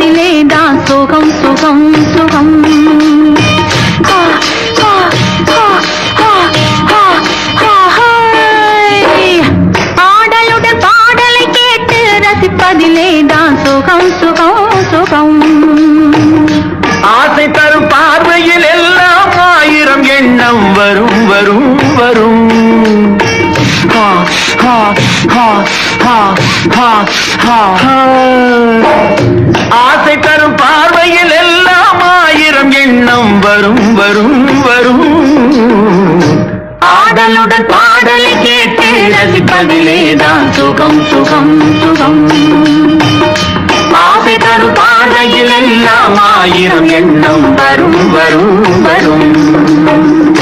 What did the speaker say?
ரசிப்பதிலேதான் சுகம் சுகம் சுகம். ஆடலுடன் பாடலை கேட்டு ரசிப்பதிலேதான் சுகம் சுகம் சுகம். ஆசை தரும் பார்வையில் எல்லாம் ஆயிரம் எண்ணம் வரும் வரும் வரும். ஆசை தரும் பார்வையில் எல்லாம் ஆயிரம் எண்ணம் வரும் வரும் வரும். ஆடலுடன் பாடலை கேட்டு ரசிப்பதிலேதான் சுகம் சுகம் சுகம். ஆசை தரும் பார்வையில் எல்லாம் ஆயிரம் எண்ணம் வரும் வரும் வரும்.